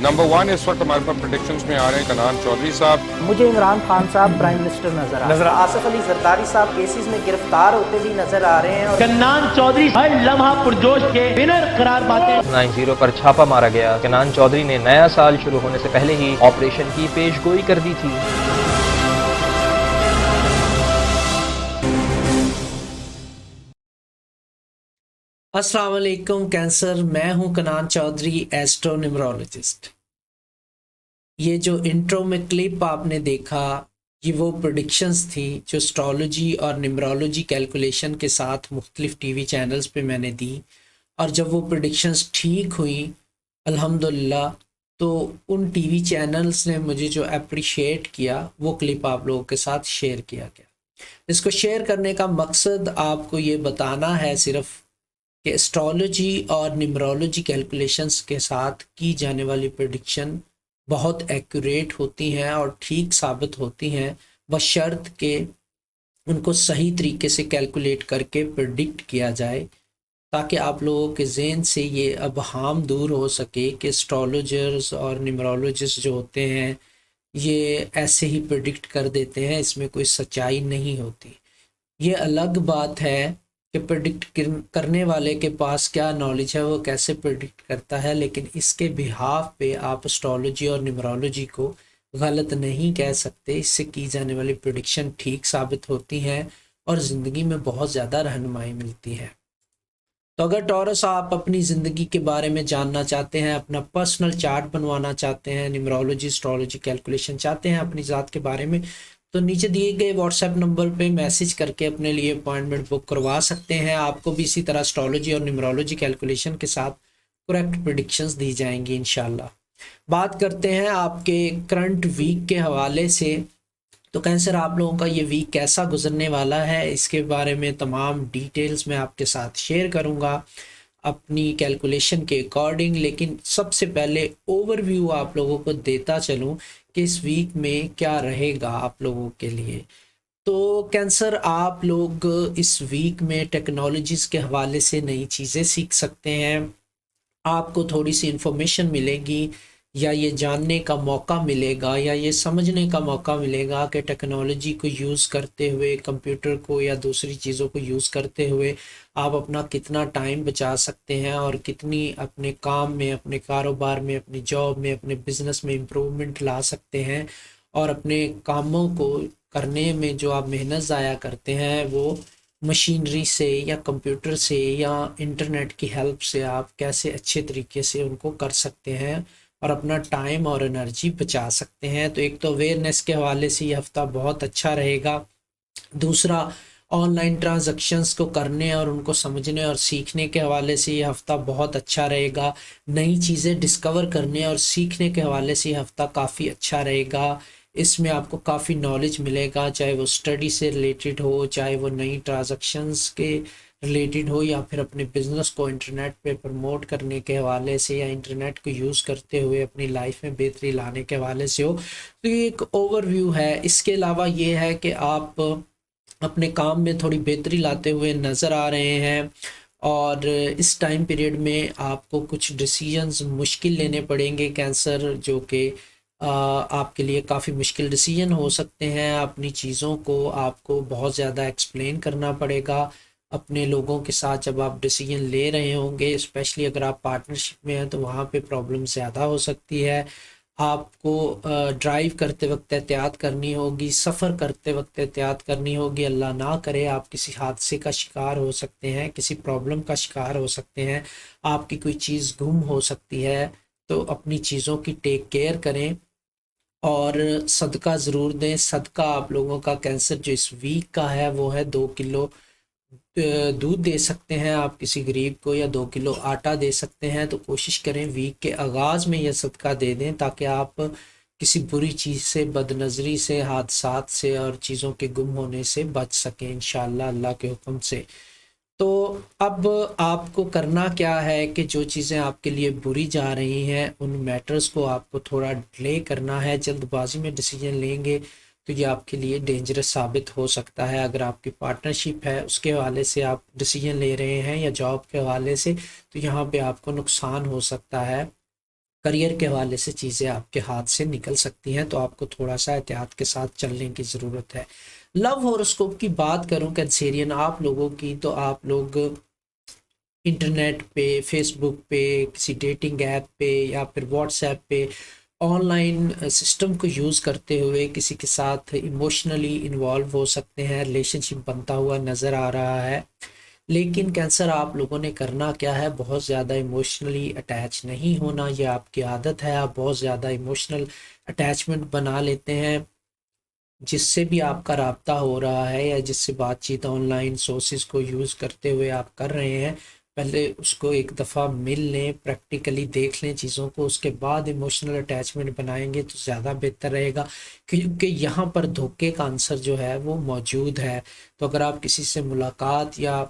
Number one इस वक्त हमारे पास प्रेडिक्शंस में आ रहे हैं कनान चौधरी साहब। मुझे इमरान खान साहब प्राइम मिनिस्टर नजर आसिफ अली जरदारी साहब केसेस में गिरफ्तार होते भी नजर आ रहे हैं और कन्नान चौधरी हर लम्हा पुरजोश के विनर करार पाते हैं। 90 पर छापा मारा गया। कन्नान चौधरी ने नया साल शुरू होने से पहले ही ऑपरेशन की पेशगोई कर दी थी। अस्सलाम वालेकुम कैंसर, मैं हूं कनान चौधरी, एस्ट्रो न्यूमरोलॉजिस्ट। ये जो इंट्रो में क्लिप आपने देखा, ये वो प्रेडिक्शंस थी जो एस्ट्रोलॉजी और न्यूमरोलॉजी कैलकुलेशन के साथ मुख्तलिफ टीवी चैनल्स पे मैंने दी। और जब वो प्रेडिक्शंस ठीक हुई अल्हम्दुलिल्लाह, तो उन टीवी चैनल्स ने मुझे जो अप्रिशिएट किया वो क्लिप आप लोगों के साथ शेयर किया गया। इसको शेयर करने का मकसद आपको ये बताना है सिर्फ कि एस्ट्रोलॉजी और न्यूमरोलॉजी कैलकुलेशंस के साथ की जाने वाली प्रेडिक्शन बहुत एक्यूरेट होती हैं और ठीक साबित होती हैं, बशर्त के उनको सही तरीके से कैलकुलेट करके प्रेडिक्ट किया जाए, ताकि आप लोगों के जहन से ये अबहाम दूर हो सके कि एस्ट्रोलॉजर्स और न्यूमरोलॉजिस्ट जो होते हैं ये ऐसे ही प्रेडिक्ट कर देते हैं, इसमें कोई सच्चाई नहीं होती। ये अलग बात है कि प्रेडिक्ट करने वाले के पास क्या नॉलेज है, वो कैसे प्रेडिक्ट करता है, लेकिन इसके बिहाफ पे आप एस्ट्रोलॉजी और न्यूमरोलॉजी को गलत नहीं कह सकते। इससे की जाने वाली प्रेडिक्शन ठीक साबित होती हैं और ज़िंदगी में बहुत ज़्यादा रहनुमाई मिलती है। तो अगर टॉरस आप अपनी ज़िंदगी के बारे में जानना चाहते हैं, अपना पर्सनल चार्ट बनवाना चाहते हैं, न्यूमरोलॉजी एस्ट्रोलॉजी कैलकुलेशन चाहते हैं अपनी ज़ात के बारे में, तो नीचे दिए गए व्हाट्सएप नंबर पे मैसेज करके अपने लिए अपॉइंटमेंट बुक करवा सकते हैं। आपको भी इसी तरह एस्ट्रोलॉजी और न्यूमरोलॉजी कैलकुलेशन के साथ करेक्ट प्रेडिक्शंस दी जाएंगी इंशाल्लाह। बात करते हैं आपके करंट वीक के हवाले से। तो कैंसर, आप लोगों का ये वीक कैसा गुजरने वाला है, इसके बारे में तमाम डिटेल्स मैं आपके साथ शेयर करूँगा अपनी कैलकुलेशन के अकॉर्डिंग। लेकिन सबसे पहले ओवरव्यू आप लोगों को देता चलूँ कि इस वीक में क्या रहेगा आप लोगों के लिए। तो कैंसर, आप लोग इस वीक में टेक्नोलॉजीज़ के हवाले से नई चीज़ें सीख सकते हैं। आपको थोड़ी सी इन्फॉर्मेशन मिलेगी या ये जानने का मौका मिलेगा या ये समझने का मौका मिलेगा कि टेक्नोलॉजी को यूज़ करते हुए, कंप्यूटर को या दूसरी चीज़ों को यूज़ करते हुए आप अपना कितना टाइम बचा सकते हैं और कितनी अपने काम में, अपने कारोबार में, अपनी जॉब में, अपने बिजनेस में इम्प्रूवमेंट ला सकते हैं। और अपने कामों को करने में जो आप मेहनत ज़ाया करते हैं वो मशीनरी से या कंप्यूटर से या इंटरनेट की हेल्प से आप कैसे अच्छे तरीके से उनको कर सकते हैं और अपना टाइम और एनर्जी बचा सकते हैं। तो एक तो अवेयरनेस के हवाले से ये हफ़्ता बहुत अच्छा रहेगा। दूसरा, ऑनलाइन ट्रांजैक्शंस को करने और उनको समझने और सीखने के हवाले से ये हफ़्ता बहुत अच्छा रहेगा। नई चीज़ें डिस्कवर करने और सीखने के हवाले से ये हफ़्ता काफ़ी अच्छा रहेगा। इसमें आपको काफ़ी नॉलेज मिलेगा, चाहे वो स्टडी से रिलेटेड हो, चाहे वो नई ट्रांजैक्शंस के रिलेटेड हो, या फिर अपने बिज़नेस को इंटरनेट पे प्रमोट करने के हवाले से या इंटरनेट को यूज़ करते हुए अपनी लाइफ में बेहतरी लाने के हवाले से हो। तो ये एक ओवरव्यू है। इसके अलावा ये है कि आप अपने काम में थोड़ी बेहतरी लाते हुए नज़र आ रहे हैं और इस टाइम पीरियड में आपको कुछ डिसीजंस मुश्किल लेने पड़ेंगे कैंसर, जो कि आपके लिए काफ़ी मुश्किल डिसीजन हो सकते हैं। अपनी चीज़ों को आपको बहुत ज़्यादा एक्सप्लेन करना पड़ेगा अपने लोगों के साथ जब आप डिसीजन ले रहे होंगे, स्पेशली अगर आप पार्टनरशिप में हैं तो वहाँ पे प्रॉब्लम ज़्यादा हो सकती है। आपको ड्राइव करते वक्त एहतियात करनी होगी, सफ़र करते वक्त एहतियात करनी होगी। अल्लाह ना करे आप किसी हादसे का शिकार हो सकते हैं, किसी प्रॉब्लम का शिकार हो सकते हैं, आपकी कोई चीज़ गुम हो सकती है। तो अपनी चीज़ों की टेक केयर करें और सदका ज़रूर दें। सदका आप लोगों का कैंसर जो इस वीक का है वो है 2 किलो दूध दे सकते हैं आप किसी गरीब को, या 2 किलो आटा दे सकते हैं। तो कोशिश करें वीक के आगाज़ में यह सदका दे दें ताकि आप किसी बुरी चीज़ से, बदनज़री से, हादसात से और चीज़ों के गुम होने से बच सकें इंशाअल्लाह अल्लाह के हुक्म से। तो अब आपको करना क्या है कि जो चीज़ें आपके लिए बुरी जा रही हैं उन मैटर्स को आपको थोड़ा डिले करना है। जल्दबाजी में डिसीजन लेंगे तो ये आपके लिए डेंजरस साबित हो सकता है। अगर आपकी पार्टनरशिप है उसके हवाले से आप डिसीजन ले रहे हैं या जॉब के हवाले से, तो यहाँ पे आपको नुकसान हो सकता है। करियर के हवाले से चीज़ें आपके हाथ से निकल सकती हैं, तो आपको थोड़ा सा एहतियात के साथ चलने की ज़रूरत है। लव हॉरोस्कोप की बात करूं कैंसेरियन आप लोगों की, तो आप लोग इंटरनेट पे, फेसबुक पे, किसी डेटिंग ऐप पे या फिर व्हाट्सएप पे ऑनलाइन सिस्टम को यूज़ करते हुए किसी के साथ इमोशनली इन्वॉल्व हो सकते हैं, रिलेशनशिप बनता हुआ नज़र आ रहा है। लेकिन कैंसर आप लोगों ने करना क्या है, बहुत ज़्यादा इमोशनली अटैच नहीं होना, ये आपकी आदत है। आप बहुत ज़्यादा इमोशनल अटैचमेंट बना लेते हैं, जिससे भी आपका राब्ता हो रहा है या जिससे बातचीत ऑनलाइन सोर्सेज को यूज़ करते हुए आप कर रहे हैं, पहले उसको एक दफ़ा मिल लें, प्रैक्टिकली देख लें चीज़ों को, उसके बाद इमोशनल अटैचमेंट बनाएंगे तो ज़्यादा बेहतर रहेगा, क्योंकि यहाँ पर धोखे का आंसर जो है वो मौजूद है। तो अगर आप किसी से मुलाकात या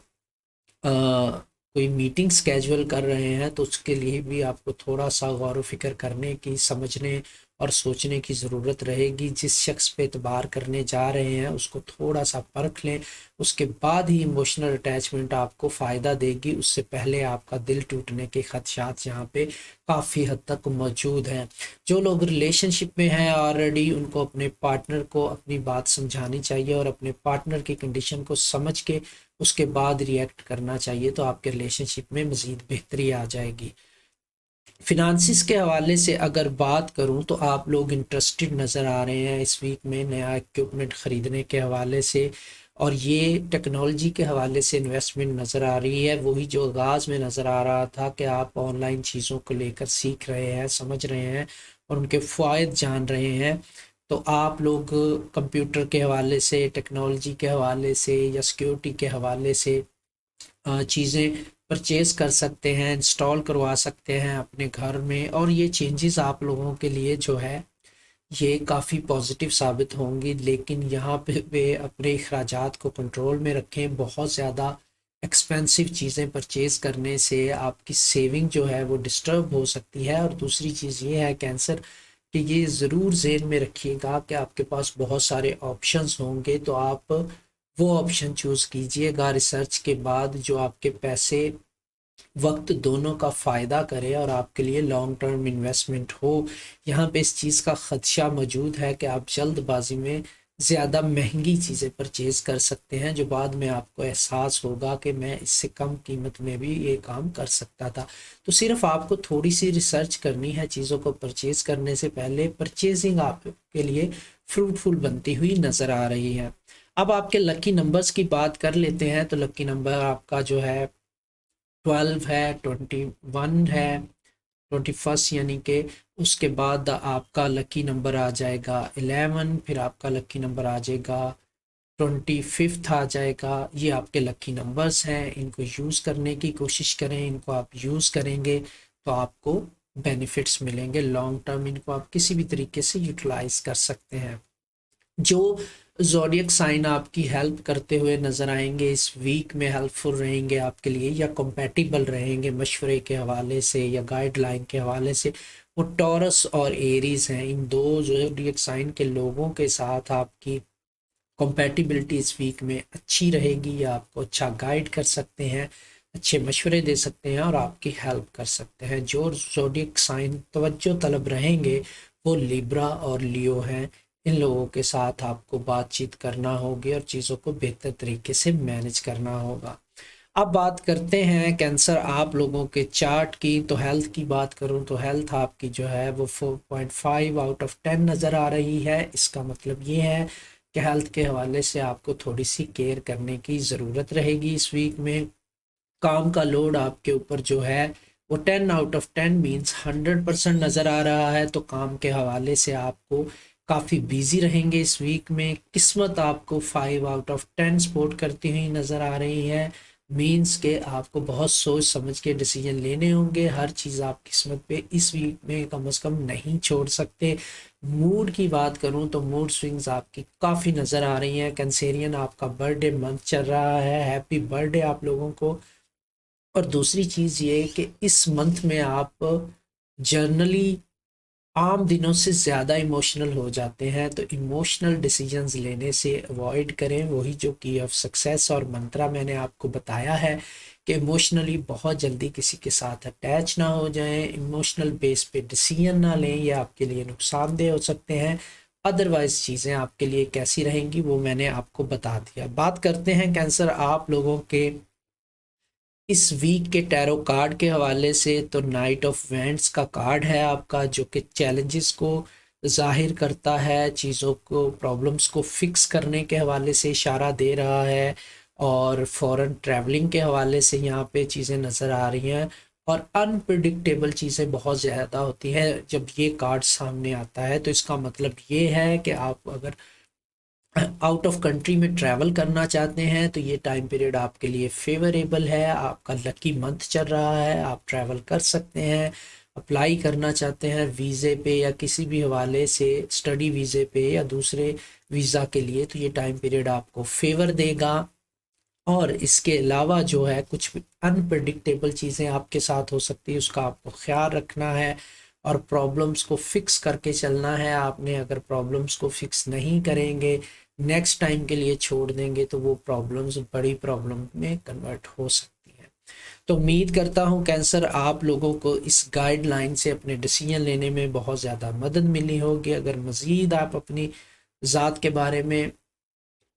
कोई मीटिंग स्केजुअल कर रहे हैं तो उसके लिए भी आपको थोड़ा सा गौर व फिक्र करने की, समझने और सोचने की ज़रूरत रहेगी। जिस शख्स पे एतबार करने जा रहे हैं उसको थोड़ा सा परख लें, उसके बाद ही इमोशनल अटैचमेंट आपको फ़ायदा देगी। उससे पहले आपका दिल टूटने के खदशात यहाँ पे काफ़ी हद तक मौजूद हैं। जो लोग रिलेशनशिप में हैं ऑलरेडी, उनको अपने पार्टनर को अपनी बात समझानी चाहिए और अपने पार्टनर की कंडीशन को समझ के उसके बाद रिएक्ट करना चाहिए, तो आपके रिलेशनशिप में मज़ीद बेहतरी आ जाएगी। फिनांसिस के हवाले से अगर बात करूं तो आप लोग इंटरेस्टेड नज़र आ रहे हैं इस वीक में नया इक्विपमेंट ख़रीदने के हवाले से, और ये टेक्नोलॉजी के हवाले से इन्वेस्टमेंट नज़र आ रही है। वही जो आगाज़ में नज़र आ रहा था कि आप ऑनलाइन चीज़ों को लेकर सीख रहे हैं, समझ रहे हैं और उनके फ़ायदे जान रहे हैं। तो आप लोग कंप्यूटर के हवाले से, टेक्नोलॉजी के हवाले से या सिक्योरिटी के हवाले से चीज़ें परचेज़ कर सकते हैं, इंस्टॉल करवा सकते हैं अपने घर में, और ये चेंजेस आप लोगों के लिए जो है ये काफ़ी पॉजिटिव साबित होंगी। लेकिन यहाँ पे अपने अखराजात को कंट्रोल में रखें। बहुत ज़्यादा एक्सपेंसिव चीज़ें परचेज़ करने से आपकी सेविंग जो है वो डिस्टर्ब हो सकती है। और दूसरी चीज़ ये है कैंसर कि ये ज़रूर ज़हन में रखिएगा कि आपके पास बहुत सारे ऑप्शंस होंगे, तो आप वो ऑप्शन चूज़ कीजिएगा रिसर्च के बाद जो आपके पैसे वक्त दोनों का फ़ायदा करे और आपके लिए लॉन्ग टर्म इन्वेस्टमेंट हो। यहाँ पे इस चीज़ का ख़दशा मौजूद है कि आप जल्दबाजी में ज़्यादा महंगी चीज़ें परचेज़ कर सकते हैं, जो बाद में आपको एहसास होगा कि मैं इससे कम कीमत में भी ये काम कर सकता था। तो सिर्फ आपको थोड़ी सी रिसर्च करनी है चीज़ों को परचेज़ करने से पहले। परचेजिंग आपके लिए फ्रूटफुल बनती हुई नज़र आ रही है। अब आपके लकी नंबर्स की बात कर लेते हैं, तो लकी नंबर आपका जो है 12 है, 21 है, 21 यानी कि उसके बाद आपका लकी नंबर आ जाएगा 11, फिर आपका लकी नंबर आ जाएगा 25 आ जाएगा। ये आपके लकी नंबर्स हैं, इनको यूज़ करने की कोशिश करें। इनको आप यूज़ करेंगे तो आपको बेनिफिट्स मिलेंगे लॉन्ग टर्म। इनको आप किसी भी तरीके से यूटिलाइज कर सकते हैं। जो ज़ोडिएक साइन आपकी हेल्प करते हुए नज़र आएंगे इस वीक में, हेल्पफुल रहेंगे आपके लिए या कंपैटिबल रहेंगे मशवरे के हवाले से या गाइडलाइन के हवाले से, वो टॉरस और एरीज हैं। इन दो ज़ोडिएक साइन के लोगों के साथ आपकी कंपैटिबिलिटी इस वीक में अच्छी रहेगी, या आपको अच्छा गाइड कर सकते हैं, अच्छे मशवरे दे सकते हैं और आपकी हेल्प कर सकते हैं। जो ज़ोडिएक साइन तवज्जो तलब रहेंगे वो लिब्रा और लियो हैं। इन लोगों के साथ आपको बातचीत करना होगी और चीज़ों को बेहतर तरीके से मैनेज करना होगा। अब बात करते हैं कैंसर आप लोगों के चार्ट की। तो हेल्थ की बात करूं तो हेल्थ आपकी जो है वो 4.5 आउट ऑफ 10 नज़र आ रही है। इसका मतलब ये है कि हेल्थ के हवाले से आपको थोड़ी सी केयर करने की ज़रूरत रहेगी इस वीक में। काम का लोड आपके ऊपर जो है वो 10 आउट ऑफ 10 मीन्स 100% नज़र आ रहा है। तो काम के हवाले से आपको काफ़ी बिजी रहेंगे इस वीक में। किस्मत आपको 5 आउट ऑफ 10 सपोर्ट करती हुई नज़र आ रही है। मीन्स के आपको बहुत सोच समझ के डिसीजन लेने होंगे। हर चीज़ आप किस्मत पे इस वीक में कम से कम नहीं छोड़ सकते। मूड की बात करूं तो मूड स्विंग्स आपकी काफ़ी नज़र आ रही हैं। कैंसेरियन आपका बर्थडे मंथ चल रहा है, हैप्पी बर्थडे आप लोगों को। और दूसरी चीज़ ये कि इस मंथ में आप जर्नली आम दिनों से ज़्यादा इमोशनल हो जाते हैं, तो इमोशनल डिसीजंस लेने से अवॉइड करें। वही जो की ऑफ सक्सेस और मंत्रा मैंने आपको बताया है कि इमोशनली बहुत जल्दी किसी के साथ अटैच ना हो जाएं, इमोशनल बेस पे डिसीजन ना लें, ये आपके लिए नुकसानदेह हो सकते हैं। अदरवाइज चीज़ें आपके लिए कैसी रहेंगी वो मैंने आपको बता दिया। बात करते हैं कैंसर आप लोगों के इस वीक के टैरो कार्ड के हवाले से। तो नाइट ऑफ वेंट्स का कार्ड है आपका, जो कि चैलेंजेस को जाहिर करता है, चीज़ों को, प्रॉब्लम्स को फिक्स करने के हवाले से इशारा दे रहा है, और फॉरेन ट्रैवलिंग के हवाले से यहाँ पे चीज़ें नज़र आ रही हैं। और अनप्रिडिक्टेबल चीज़ें बहुत ज़्यादा होती हैं जब ये कार्ड सामने आता है। तो इसका मतलब ये है कि आप अगर आउट ऑफ कंट्री में ट्रैवल करना चाहते हैं तो ये टाइम पीरियड आपके लिए फेवरेबल है, आपका लकी मंथ चल रहा है, आप ट्रैवल कर सकते हैं। अप्लाई करना चाहते हैं वीज़े पे या किसी भी हवाले से, स्टडी वीज़े पे या दूसरे वीज़ा के लिए, तो ये टाइम पीरियड आपको फेवर देगा। और इसके अलावा जो है कुछ अनप्रडिक्टेबल चीज़ें आपके साथ हो सकती है, उसका आपको ख्याल रखना है और प्रॉब्लम्स को फिक्स करके चलना है आपने। अगर प्रॉब्लम्स को फिक्स नहीं करेंगे, नेक्स्ट टाइम के लिए छोड़ देंगे, तो वो प्रॉब्लम्स बड़ी प्रॉब्लम में कन्वर्ट हो सकती हैं। तो उम्मीद करता हूँ कैंसर आप लोगों को इस गाइडलाइन से अपने डिसीजन लेने में बहुत ज़्यादा मदद मिली होगी। अगर मज़ीद आप अपनी ज़ात के बारे में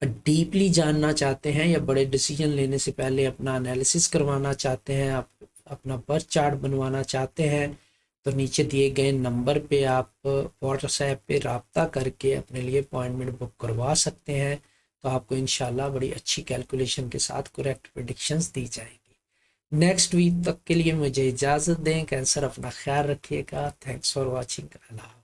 डीपली जानना चाहते हैं या बड़े डिसीजन लेने से पहले अपना एनालिसिस करवाना चाहते हैं, आप अपना बर्थ चार्ट बनवाना चाहते हैं, तो नीचे दिए गए नंबर पे आप व्हाट्सएप पे रब्ता करके अपने लिए अपॉइंटमेंट बुक करवा सकते हैं। तो आपको इंशाल्लाह बड़ी अच्छी कैलकुलेशन के साथ करेक्ट प्रेडिक्शंस दी जाएंगी। नेक्स्ट वीक तक के लिए मुझे इजाज़त दें। कैंसर अपना ख्याल रखिएगा। Thanks for watching. अल्लाह।